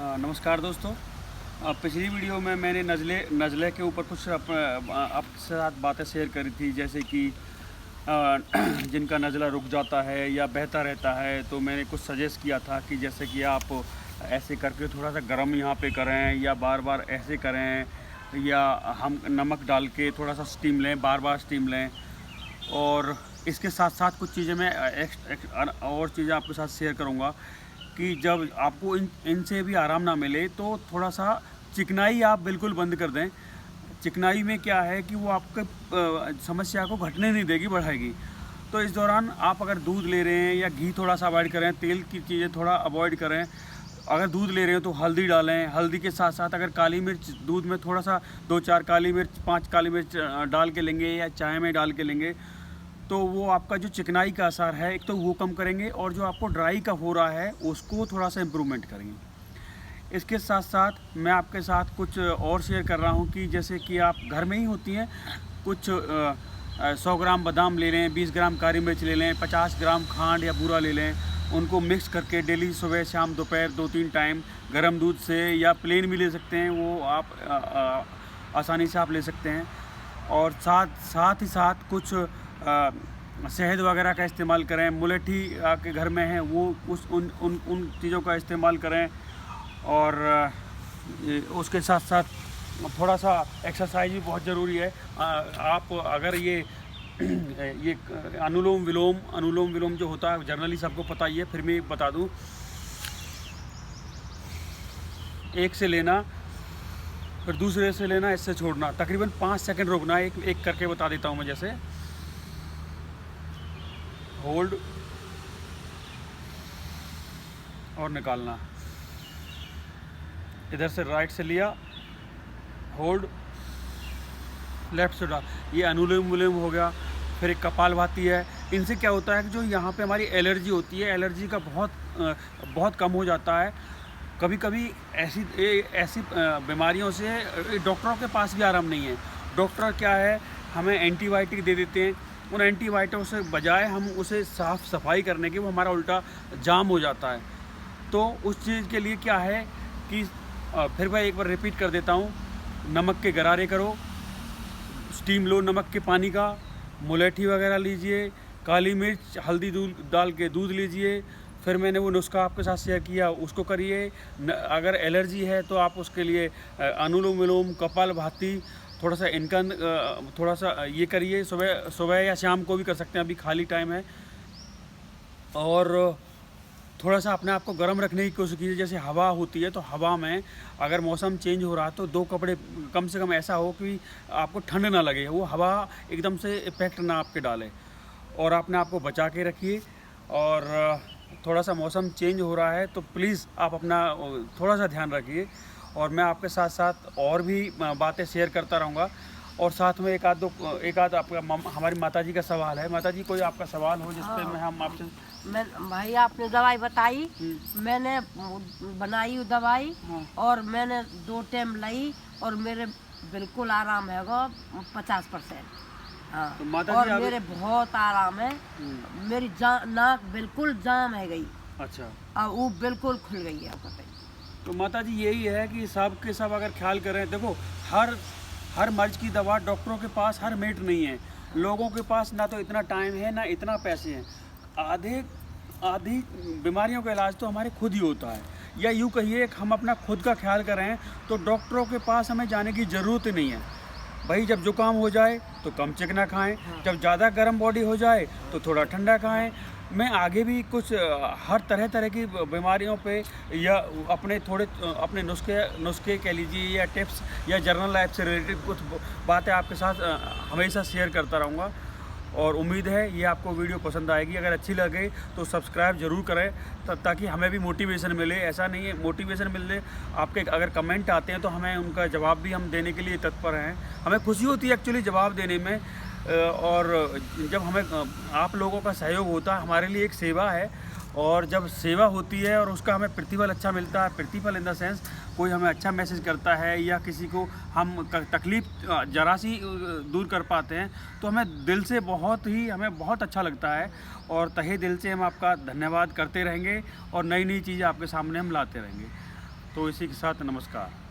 नमस्कार दोस्तों। पिछली वीडियो में मैंने नज़ले के ऊपर कुछ आपके साथ बातें शेयर करी थी, जैसे कि जिनका नज़ला रुक जाता है या बहता रहता है, तो मैंने कुछ सजेस्ट किया था कि जैसे कि आप ऐसे करके थोड़ा सा गर्म यहाँ पे करें, या बार बार ऐसे करें, या हम नमक डाल के थोड़ा सा स्टीम लें, बार बार स्टीम लें। और इसके साथ साथ कुछ चीज़ें मैं और चीज़ें आपके साथ शेयर करूँगा कि जब आपको इनसे भी आराम ना मिले तो थोड़ा सा चिकनाई आप बिल्कुल बंद कर दें। चिकनाई में क्या है कि वो आपके समस्या को घटने नहीं देगी, बढ़ाएगी। तो इस दौरान आप अगर दूध ले रहे हैं या घी थोड़ा सा अवॉइड करें, तेल की चीज़ें थोड़ा अवॉइड करें। अगर दूध ले रहे हो तो हल्दी डालें। हल्दी के साथ साथ अगर काली मिर्च दूध में थोड़ा सा 2-4 काली मिर्च, 5 काली मिर्च डाल के लेंगे या चाय में डाल के लेंगे, तो वो आपका जो चिकनाई का असर है एक तो वो कम करेंगे, और जो आपको ड्राई का हो रहा है उसको थोड़ा सा इम्प्रूवमेंट करेंगे। इसके साथ साथ मैं आपके साथ कुछ और शेयर कर रहा हूँ कि जैसे कि आप घर में ही होती हैं, कुछ 100 ग्राम बादाम ले लें, 20 ग्राम काली मिर्च ले लें, 50 ग्राम खांड या बूरा ले लें। उनको मिक्स करके डेली सुबह शाम दोपहर 2-3 टाइम गर्म दूध से या प्लेन भी ले सकते हैं, वो आप आसानी से आप ले सकते हैं। और साथ ही साथ कुछ शहद वगैरह का इस्तेमाल करें। मुलेठी आपके घर में है वो उन चीज़ों का इस्तेमाल करें। और उसके साथ साथ थोड़ा सा एक्सरसाइज भी बहुत ज़रूरी है। आप अगर ये अनुलोम विलोम जो होता है जनरली सबको पता ही है, फिर मैं बता दूं। एक से लेना, फिर दूसरे से लेना, इससे छोड़ना, तकरीबन 5 सेकंड रोकना। एक करके बता देता हूं मैं। जैसे होल्ड और निकालना, इधर से राइट से लिया, होल्ड, लेफ्ट से डाल, ये अनुलोम विलोम हो गया। फिर एक कपालभाति है। इनसे क्या होता है कि जो यहाँ पे हमारी एलर्जी होती है, एलर्जी का बहुत कम हो जाता है। कभी कभी ऐसी बीमारियों से डॉक्टरों के पास भी आराम नहीं है। डॉक्टर क्या है, हमें एंटीबायोटिक दे देते हैं। उन एंटीबायोटिकों से बजाय हम उसे साफ़ सफाई करने के, वो हमारा उल्टा जाम हो जाता है। तो उस चीज़ के लिए क्या है कि फिर मैं एक बार रिपीट कर देता हूँ। नमक के गरारे करो, स्टीम लो नमक के पानी का, मुलेठी वगैरह लीजिए, काली मिर्च हल्दी दूध डाल के दूध लीजिए। फिर मैंने वो नुस्खा आपके साथ शेयर किया, उसको करिए। अगर एलर्जी है तो आप उसके लिए अनुलोम विलोम, कपालभाति, थोड़ा सा इनका थोड़ा सा ये करिए। सुबह या शाम को भी कर सकते हैं, अभी खाली टाइम है। और थोड़ा सा अपने आप को गर्म रखने की कोशिश कीजिए। जैसे हवा होती है तो हवा में अगर मौसम चेंज हो रहा है तो 2 कपड़े कम से कम ऐसा हो कि आपको ठंड ना लगे, वो हवा एकदम से इफेक्ट ना आपके डाले। और अपने आप को बचा के रखिए। और थोड़ा सा मौसम चेंज हो रहा है तो प्लीज़ आप अपना थोड़ा सा ध्यान रखिए। और मैं आपके साथ साथ और भी बातें शेयर करता रहूँगा। और साथ में एक आध आपका हमारी माताजी का सवाल है। माताजी, कोई आपका सवाल हो जिस पे मैं हम आपसे। मैं भाई, आपने दवाई बताई, मैंने बनाई वो दवाई, हाँ। और मैंने 2 टाइम लाई, और मेरे बिल्कुल आराम है 50%। हाँ, तो माता और जी मेरे बहुत आराम है। मेरी नाक बिल्कुल जाम है गई, अच्छा, और वो बिल्कुल खुल गई है बताइए। तो माता जी यही है कि सब के सब अगर ख्याल करें। देखो, हर मर्ज की दवा डॉक्टरों के पास हर मेट नहीं है। लोगों के पास ना तो इतना टाइम है ना इतना पैसे हैं। आधी बीमारियों का इलाज तो हमारे खुद ही होता है। या यूँ कहिए कि हम अपना खुद का ख्याल करें तो डॉक्टरों के पास हमें जाने की ज़रूरत ही नहीं है। भाई, जब जुकाम हो जाए तो कम चिकना खाएं, जब ज़्यादा गर्म बॉडी हो जाए तो थोड़ा ठंडा खाएं। मैं आगे भी कुछ हर तरह की बीमारियों पे या अपने नुस्खे कह लीजिए, या टिप्स या जर्नल लाइफ से रिलेटेड कुछ बातें आपके साथ हमेशा शेयर करता रहूँगा। और उम्मीद है ये आपको वीडियो पसंद आएगी। अगर अच्छी लगे तो सब्सक्राइब ज़रूर करें, ताकि हमें भी मोटिवेशन मिले। ऐसा नहीं है, मोटिवेशन मिले, आपके अगर कमेंट आते हैं तो हमें उनका जवाब भी हम देने के लिए तत्पर हैं। हमें खुशी होती है एक्चुअली जवाब देने में। और जब हमें आप लोगों का सहयोग होता है, हमारे लिए एक सेवा है। और जब सेवा होती है और उसका हमें प्रतिफल अच्छा मिलता है, प्रतिफल इन द सेंस कोई हमें अच्छा मैसेज करता है या किसी को हम तकलीफ़ ज़रा सी दूर कर पाते हैं, तो हमें दिल से हमें बहुत अच्छा लगता है। और तहे दिल से हम आपका धन्यवाद करते रहेंगे और नई नई चीज़ें आपके सामने हम लाते रहेंगे। तो इसी के साथ नमस्कार।